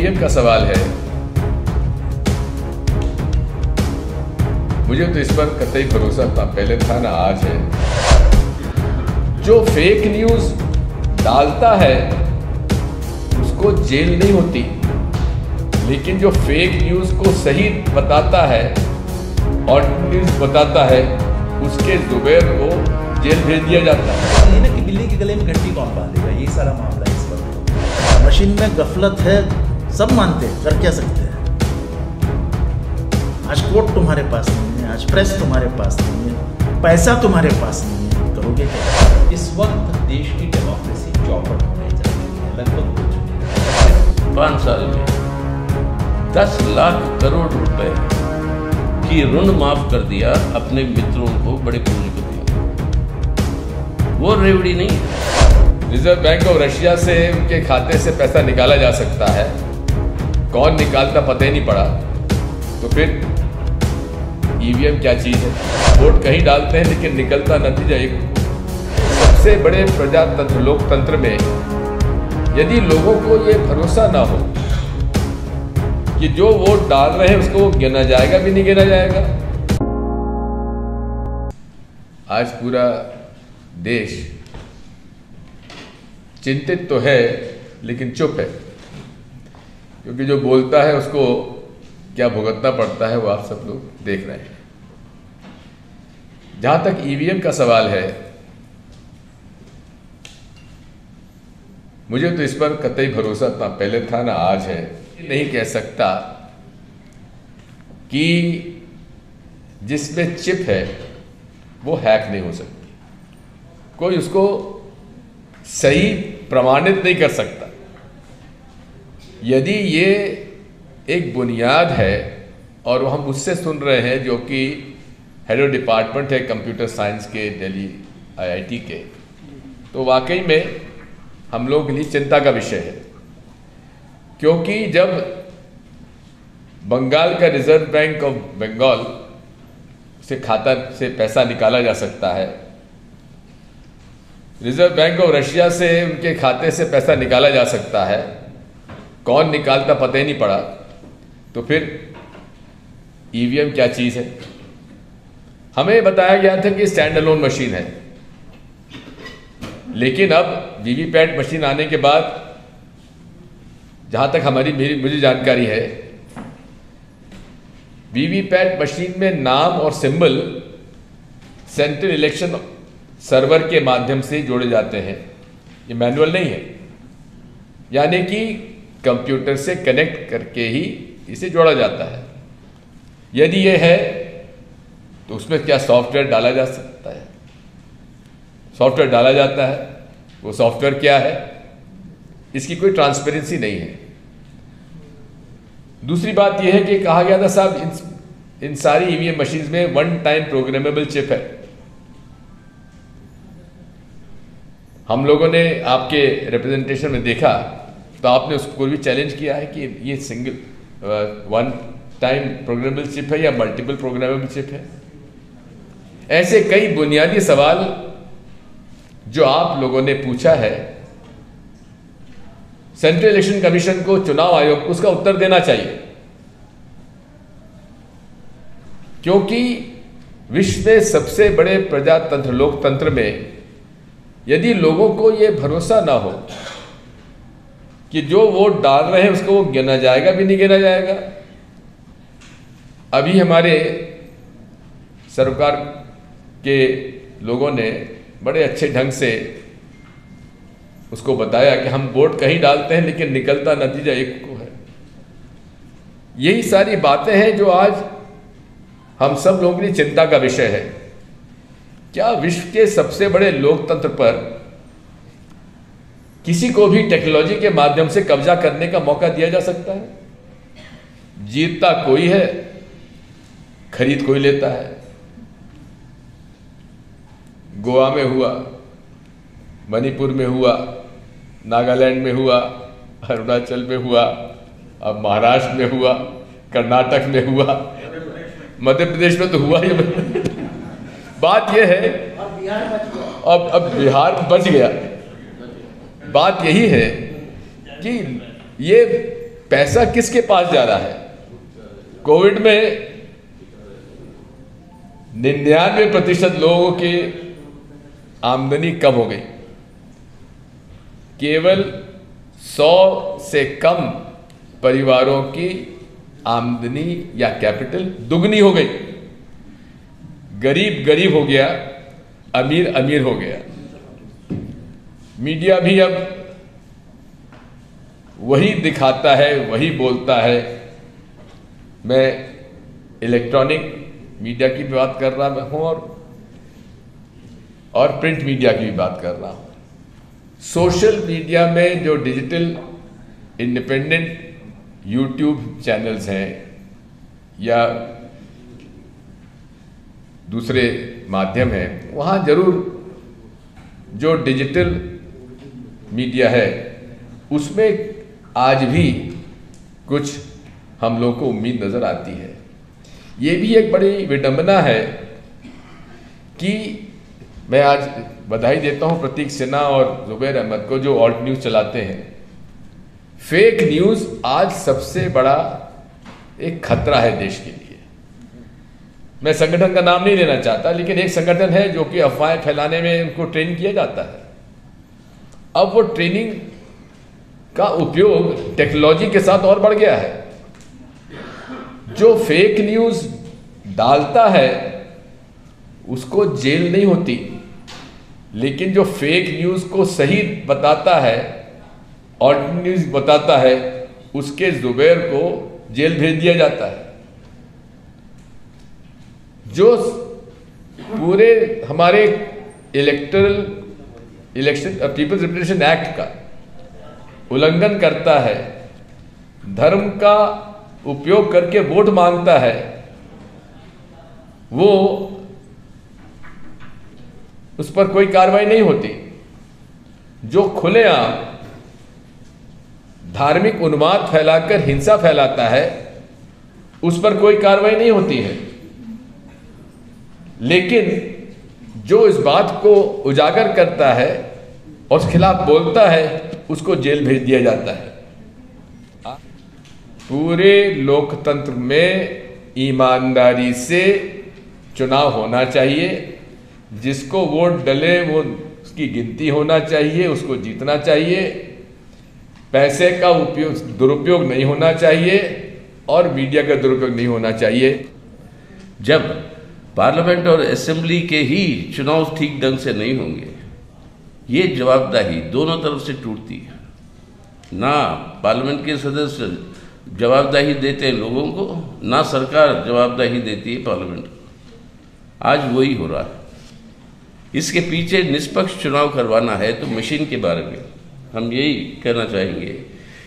EVM का सवाल है, मुझे तो इस पर कतई भरोसा था, पहले था ना आज है। जो फेक न्यूज़ डालता है उसको जेल नहीं होती, लेकिन जो फेक न्यूज़ को सही बताता है और न्यूज़ बताता है उसके जुबैर को जेल भेज दिया जाता है। ये ना कि बिल्ली के गले में घंटी कौन बांधेगा, ये सारा मामला है इस वक्त। मशीन में गफलत है, सब मानते हैं, कर क्या सकते हैं। आज कोर्ट तुम्हारे पास नहीं है, आज प्रेस तुम्हारे पास नहीं है, पैसा तुम्हारे पास नहीं है, करोगे क्या? इस वक्त देश की डेमोक्रेसी चौपट होने जा रही है, लगभग हो चुकी है। 5 साल में 10 लाख करोड़ रुपए की ऋण माफ कर दिया, अपने मित्रों को, बड़े पूंजीपतियों को। वो रेवड़ी नहीं है। रिजर्व बैंक ऑफ रशिया से उनके खाते से पैसा निकाला जा सकता है, कौन निकालता पता ही नहीं पड़ा, तो फिर ईवीएम क्या चीज़ है। वोट कहीं डालते हैं लेकिन निकलता नतीजा एक। सबसे बड़े प्रजातंत्र लोकतंत्र में यदि लोगों को ये भरोसा ना हो कि जो वोट डाल रहे हैं उसको वो गिना जाएगा भी नहीं गिना जाएगा। आज पूरा देश चिंतित तो है लेकिन चुप है, क्योंकि जो बोलता है उसको क्या भुगतना पड़ता है वो आप सब लोग देख रहे हैं। जहां तक ईवीएम का सवाल है, मुझे तो इस पर कतई भरोसा था, पहले था ना आज है। नहीं कह सकता कि जिसमें चिप है वो हैक नहीं हो सकती, कोई उसको सही प्रमाणित नहीं कर सकता। यदि ये एक बुनियाद है और हम उससे सुन रहे हैं जो कि हेड ऑफ डिपार्टमेंट है कंप्यूटर साइंस के दिल्ली आईआईटी के, तो वाकई में हम लोगों के लिए चिंता का विषय है। क्योंकि जब बंगाल का रिजर्व बैंक ऑफ बंगाल से खाता से पैसा निकाला जा सकता है, रिजर्व बैंक ऑफ रशिया से उनके खाते से पैसा निकाला जा सकता है, कौन निकालता पता ही नहीं पड़ा, तो फिर ईवीएम क्या चीज़ है। हमें बताया गया था कि स्टैंड अलोन मशीन है, लेकिन अब वीवीपैट मशीन आने के बाद जहां तक मुझे जानकारी है, वीवीपैट मशीन में नाम और सिंबल सेंट्रल इलेक्शन सर्वर के माध्यम से जोड़े जाते हैं, ये मैनुअल नहीं है। यानी कि कंप्यूटर से कनेक्ट करके ही इसे जोड़ा जाता है। यदि ये है तो उसमें क्या सॉफ्टवेयर डाला जा सकता है, सॉफ्टवेयर डाला जाता है, वो सॉफ्टवेयर क्या है, इसकी कोई ट्रांसपेरेंसी नहीं है। दूसरी बात यह है कि कहा गया था साहब इन सारी ईवीएम मशीन्स में 1 टाइम प्रोग्रामेबल चिप है। हम लोगों ने आपके रिप्रेजेंटेशन में देखा तो आपने उसको भी चैलेंज किया है कि ये सिंगल 1 टाइम प्रोग्रामेबल चिप है या मल्टीपल प्रोग्रामेबल चिप है। ऐसे कई बुनियादी सवाल जो आप लोगों ने पूछा है, सेंट्रल इलेक्शन कमीशन को, चुनाव आयोग को उसका उत्तर देना चाहिए। क्योंकि विश्व में सबसे बड़े प्रजातंत्र लोकतंत्र में यदि लोगों को यह भरोसा ना हो कि जो वोट डाल रहे हैं उसको वो गिना जाएगा भी नहीं गिना जाएगा। अभी हमारे सरकार के लोगों ने बड़े अच्छे ढंग से उसको बताया कि हम वोट कहीं डालते हैं लेकिन निकलता नतीजा एक को है। यही सारी बातें हैं जो आज हम सब लोगों के लिए चिंता का विषय है। क्या विश्व के सबसे बड़े लोकतंत्र पर किसी को भी टेक्नोलॉजी के माध्यम से कब्जा करने का मौका दिया जा सकता है? जीतता कोई है, खरीद कोई लेता है। गोवा में हुआ, मणिपुर में हुआ, नागालैंड में हुआ, अरुणाचल में हुआ, अब महाराष्ट्र में हुआ, कर्नाटक में हुआ, मध्य प्रदेश में तो हुआ ही। बात यह है, अब बिहार बच गया। बात यही है कि ये पैसा किसके पास जा रहा है? कोविड में 99% लोगों की आमदनी कम हो गई। केवल 100 से कम परिवारों की आमदनी या कैपिटल दुगनी हो गई। गरीब गरीब हो गया, अमीर अमीर हो गया। मीडिया भी अब वही दिखाता है, वही बोलता है। मैं इलेक्ट्रॉनिक मीडिया की भी बात कर रहा हूं और प्रिंट मीडिया की भी बात कर रहा हूं। सोशल मीडिया में जो डिजिटल इंडिपेंडेंट यूट्यूब चैनल्स हैं या दूसरे माध्यम हैं, वहाँ जरूर जो डिजिटल मीडिया है उसमें आज भी कुछ हम लोग को उम्मीद नज़र आती है। ये भी एक बड़ी विडंबना है कि मैं आज बधाई देता हूँ प्रतीक सिन्हा और जुबैर अहमद को जो ऑल्ट न्यूज़ चलाते हैं। फेक न्यूज़ आज सबसे बड़ा एक खतरा है देश के लिए। मैं संगठन का नाम नहीं लेना चाहता, लेकिन एक संगठन है जो कि अफवाहें फैलाने में उनको ट्रेन किया जाता है। अब वो ट्रेनिंग का उपयोग टेक्नोलॉजी के साथ और बढ़ गया है। जो फेक न्यूज़ डालता है उसको जेल नहीं होती, लेकिन जो फेक न्यूज़ को सही बताता है, ऑल्ट न्यूज़ बताता है, उसके जुबैर को जेल भेज दिया जाता है। जो पूरे हमारे इलेक्शन पीपल्स रिप्रेजेंटेशन एक्ट का उल्लंघन करता है, धर्म का उपयोग करके वोट मांगता है, वो उस पर कोई कार्रवाई नहीं होती। जो खुलेआम धार्मिक उन्माद फैलाकर हिंसा फैलाता है उस पर कोई कार्रवाई नहीं होती है, लेकिन जो इस बात को उजागर करता है और उसके खिलाफ बोलता है उसको जेल भेज दिया जाता है। पूरे लोकतंत्र में ईमानदारी से चुनाव होना चाहिए। जिसको वोट डले वो उसकी गिनती होना चाहिए, उसको जीतना चाहिए। पैसे का दुरुपयोग नहीं होना चाहिए और मीडिया का दुरुपयोग नहीं होना चाहिए। जब पार्लियामेंट और असेंबली के ही चुनाव ठीक ढंग से नहीं होंगे, ये जवाबदेही दोनों तरफ से टूटती है। ना पार्लियामेंट के सदस्य जवाबदेही देते हैं लोगों को, ना सरकार जवाबदेही देती है पार्लियामेंट को। आज वही हो रहा है। इसके पीछे निष्पक्ष चुनाव करवाना है तो मशीन के बारे में हम यही कहना चाहेंगे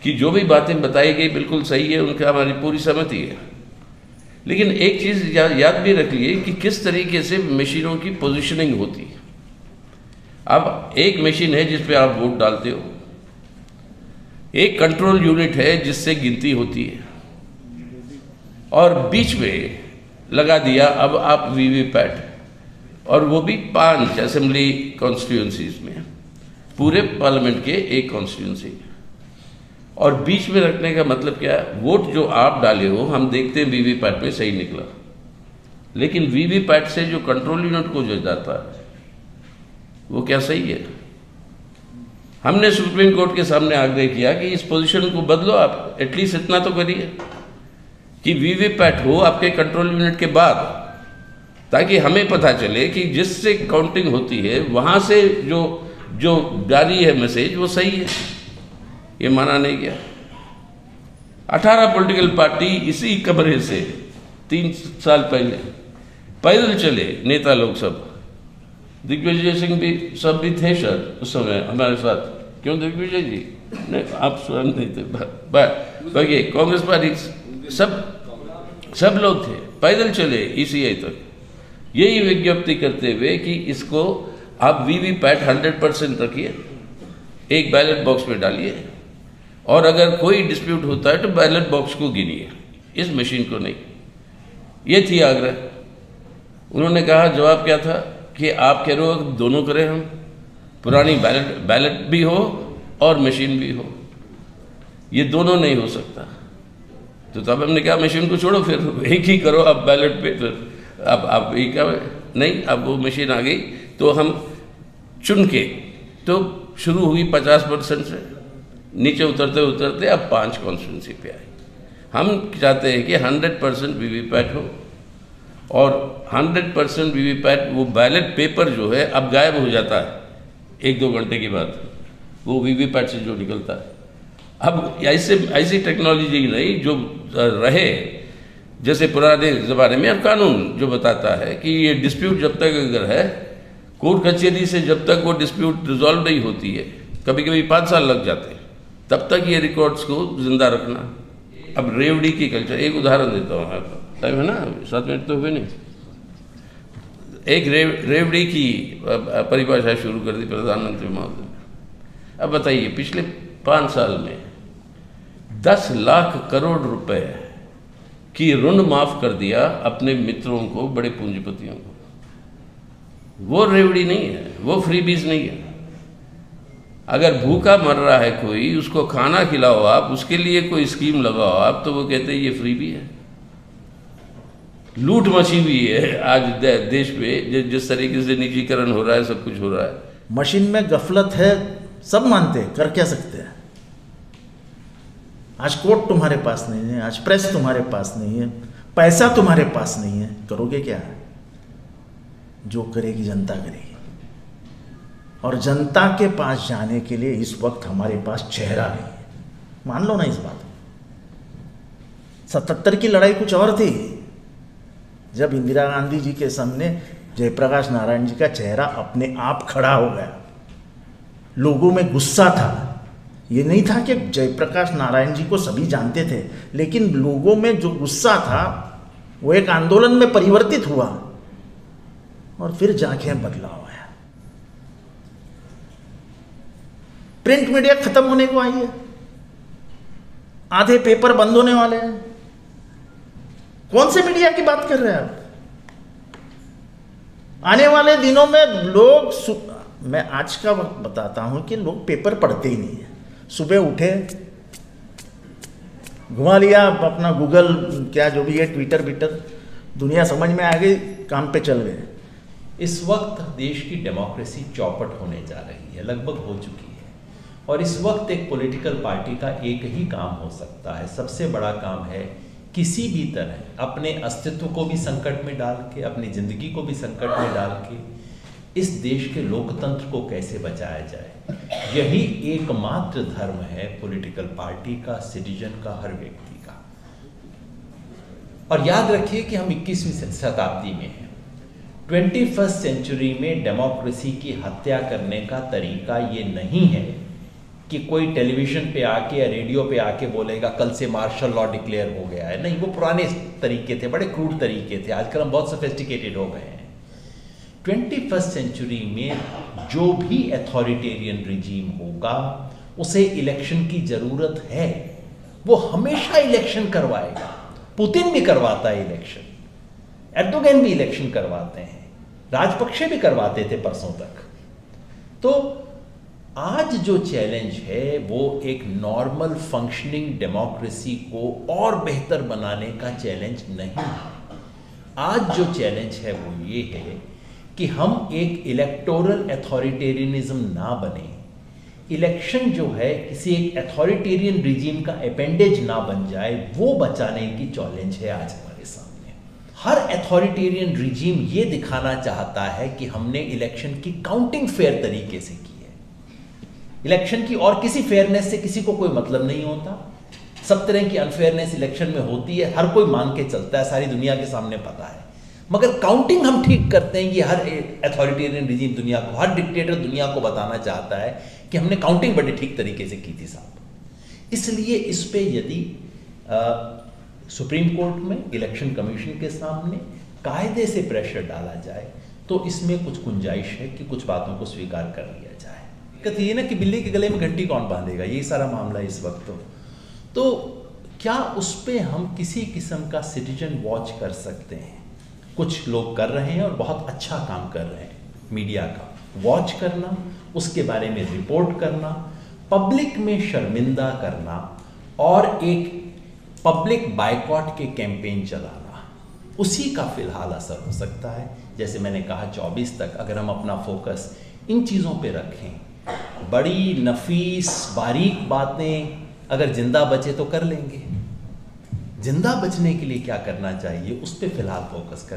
कि जो भी बातें बताई गई बिल्कुल सही है, उनका हमारी पूरी सहमति है। लेकिन एक चीज़ याद भी रखिए कि किस तरीके से मशीनों की पोजीशनिंग होती है। अब एक मशीन है जिस पे आप वोट डालते हो, एक कंट्रोल यूनिट है जिससे गिनती होती है, और बीच में लगा दिया अब आप वीवीपैट, और वो भी 5 असेंबली कॉन्स्टिट्यूंसीज में, पूरे पार्लियामेंट के एक कॉन्स्टिट्यूंसी। और बीच में रखने का मतलब क्या है? वोट जो आप डाले हो, हम देखते हैं वीवीपैट में सही निकला, लेकिन वीवीपैट से जो कंट्रोल यूनिट को जो जाता है वो क्या सही है? हमने सुप्रीम कोर्ट के सामने आग्रह किया कि इस पोजीशन को बदलो, आप एटलीस्ट इतना तो करिए कि वीवीपैट हो आपके कंट्रोल यूनिट के बाद, ताकि हमें पता चले कि जिससे काउंटिंग होती है वहाँ से जो जारी है मैसेज वो सही है। ये माना नहीं गया। 18 पॉलिटिकल पार्टी इसी कमरे से 3 साल पहले पैदल चले, नेता लोग सब, दिग्विजय सिंह भी सब भी थे सर उस समय हमारे साथ। क्यों दिग्विजय जी? नहीं, आप स्वयं नहीं थे, बाकी कांग्रेस पार्टी सब लोग थे, पैदल चले ईसीआई तक, यही विज्ञप्ति करते हुए कि इसको आप वीवीपैट 100% रखिए, एक बैलेट बॉक्स में डालिए, और अगर कोई डिस्प्यूट होता है तो बैलेट बॉक्स को गिनिए, इस मशीन को नहीं। ये थी आग्रह। उन्होंने कहा, जवाब क्या था कि आप कह रहे हो दोनों करें हम, पुरानी बैलेट भी हो और मशीन भी हो। ये दोनों नहीं हो सकता। तो तब हमने कहा मशीन को छोड़ो, फिर एक ही करो अब बैलेट पे। फिर अब एक नहीं, अब वो मशीन आ गई तो हम चुन के, तो शुरू हुई 50% से, नीचे उतरते उतरते अब 5 कॉन्स्टिट्यूंसी पे आई। हम चाहते हैं कि 100% वीवीपैट हो, और 100% वीवीपैट, वो बैलेट पेपर जो है अब गायब हो जाता है 1-2 घंटे के बाद, वो वीवीपैट से जो निकलता है। अब ऐसी टेक्नोलॉजी नहीं जो रहे, जैसे पुराने ज़माने में अब कानून जो बताता है कि ये डिस्प्यूट जब तक अगर है, कोर्ट कचहरी से जब तक वो डिस्प्यूट रिजॉल्व नहीं होती है, कभी कभी 5 साल लग जाते हैं, तब तक ये रिकॉर्ड्स को जिंदा रखना। अब रेवड़ी की कल्चर, एक उदाहरण देता हूँ आपको, टाइम है ना, 7 मिनट तो हुए नहीं। एक रेवड़ी की परिभाषा शुरू कर दी प्रधानमंत्री महोदय ने। अब बताइए, पिछले 5 साल में 10 लाख करोड़ रुपए की ऋण माफ कर दिया अपने मित्रों को, बड़े पूंजीपतियों को। वो रेवड़ी नहीं है, वो फ्रीबीज नहीं है। अगर भूखा मर रहा है कोई, उसको खाना खिलाओ आप, उसके लिए कोई स्कीम लगाओ आप, तो वो कहते हैं ये फ्रीबी है। लूट मची हुई है आज देश में, जिस तरीके से निजीकरण हो रहा है, सब कुछ हो रहा है। मशीन में गफलत है, सब मानते हैं, कर क्या सकते हैं। आज कोर्ट तुम्हारे पास नहीं है, आज प्रेस तुम्हारे पास नहीं है, पैसा तुम्हारे पास नहीं है, करोगे क्या? जो करेगी जनता करेगी। और जनता के पास जाने के लिए इस वक्त हमारे पास चेहरा नहीं है, मान लो ना इस बात को। 77 की लड़ाई कुछ और थी, जब इंदिरा गांधी जी के सामने जयप्रकाश नारायण जी का चेहरा अपने आप खड़ा हो गया। लोगों में गुस्सा था, ये नहीं था कि जयप्रकाश नारायण जी को सभी जानते थे, लेकिन लोगों में जो गुस्सा था वो एक आंदोलन में परिवर्तित हुआ, और फिर जाके बदलाव आया। प्रिंट मीडिया खत्म होने को आई है, आधे पेपर बंद होने वाले हैं। कौन से मीडिया की बात कर रहे हैं आप? आने वाले दिनों में लोग, मैं आज का वक्त बताता हूं कि लोग पेपर पढ़ते ही नहीं है। सुबह उठे, घुमा लिया अपना गूगल, क्या जो भी है, ट्विटर, दुनिया समझ में आ गई, काम पे चल गए। इस वक्त देश की डेमोक्रेसी चौपट होने जा रही है, लगभग हो चुकी है। और इस वक्त एक पॉलिटिकल पार्टी का एक ही काम हो सकता है, सबसे बड़ा काम है किसी भी तरह अपने अस्तित्व को भी संकट में डाल के, अपनी जिंदगी को भी संकट में डाल के इस देश के लोकतंत्र को कैसे बचाया जाए। यही एकमात्र धर्म है पॉलिटिकल पार्टी का, सिटीजन का, हर व्यक्ति का। और याद रखिए कि हम 21वीं शताब्दी में हैं। 21st सेंचुरी में डेमोक्रेसी की हत्या करने का तरीका ये नहीं है कि कोई टेलीविजन पे आके या रेडियो पे आके बोलेगा कल से मार्शल लॉ डिक्लेयर हो गया है। नहीं, वो पुराने तरीके थे, बड़े क्रूड तरीके थे। आजकल हम बहुत सोफिस्टिकेटेड हो गए हैं। 21st सेंचुरी में जो भी अथॉरिटेरियन रिजीम होगा उसे इलेक्शन की जरूरत है। वो हमेशा इलेक्शन करवाएगा। पुतिन भी करवाता है इलेक्शन, एर्दोगन भी इलेक्शन करवाते हैं, राजपक्षे भी करवाते थे परसों तक। तो आज जो चैलेंज है वो एक नॉर्मल फंक्शनिंग डेमोक्रेसी को और बेहतर बनाने का चैलेंज नहीं है। आज जो चैलेंज है वो ये है कि हम एक इलेक्टोरल अथॉरिटेरियनिज्म ना बने, इलेक्शन जो है किसी एक अथॉरिटेरियन रिजीम का अपेंडेज ना बन जाए, वो बचाने की चैलेंज है आज हमारे सामने। हर अथॉरिटेरियन रिजीम ये दिखाना चाहता है कि हमने इलेक्शन की काउंटिंग फेयर तरीके से की है। इलेक्शन की और किसी फेयरनेस से किसी को कोई मतलब नहीं होता। सब तरह की अनफेयरनेस इलेक्शन में होती है, हर कोई मान के चलता है, सारी दुनिया के सामने पता है। मगर काउंटिंग हम ठीक करते हैं, ये हर अथॉरिटेरियन रिजीम दुनिया को, हर डिक्टेटर दुनिया को बताना चाहता है कि हमने काउंटिंग बड़े ठीक तरीके से की थी साहब। इसलिए इस पे यदि सुप्रीम कोर्ट में, इलेक्शन कमीशन के सामने कायदे से प्रेशर डाला जाए तो इसमें कुछ गुंजाइश है कि कुछ बातों को स्वीकार कर लिया जाए। दिक्कत ये ना कि बिल्ली के गले में घंटी कौन बांधेगा, यही सारा मामला इस वक्त। तो क्या उस पर हम किसी किस्म का सिटीजन वॉच कर सकते हैं? कुछ लोग कर रहे हैं और बहुत अच्छा काम कर रहे हैं। मीडिया का वॉच करना, उसके बारे में रिपोर्ट करना, पब्लिक में शर्मिंदा करना और एक पब्लिक बायकॉट के कैंपेन चलाना, उसी का फिलहाल असर हो सकता है। जैसे मैंने कहा 24 तक अगर हम अपना फोकस इन चीज़ों पे रखें, बड़ी नफीस बारीक बातें अगर जिंदा बचे तो कर लेंगे। जिंदा बचने के लिए क्या करना चाहिए उस पर फिलहाल फोकस करें।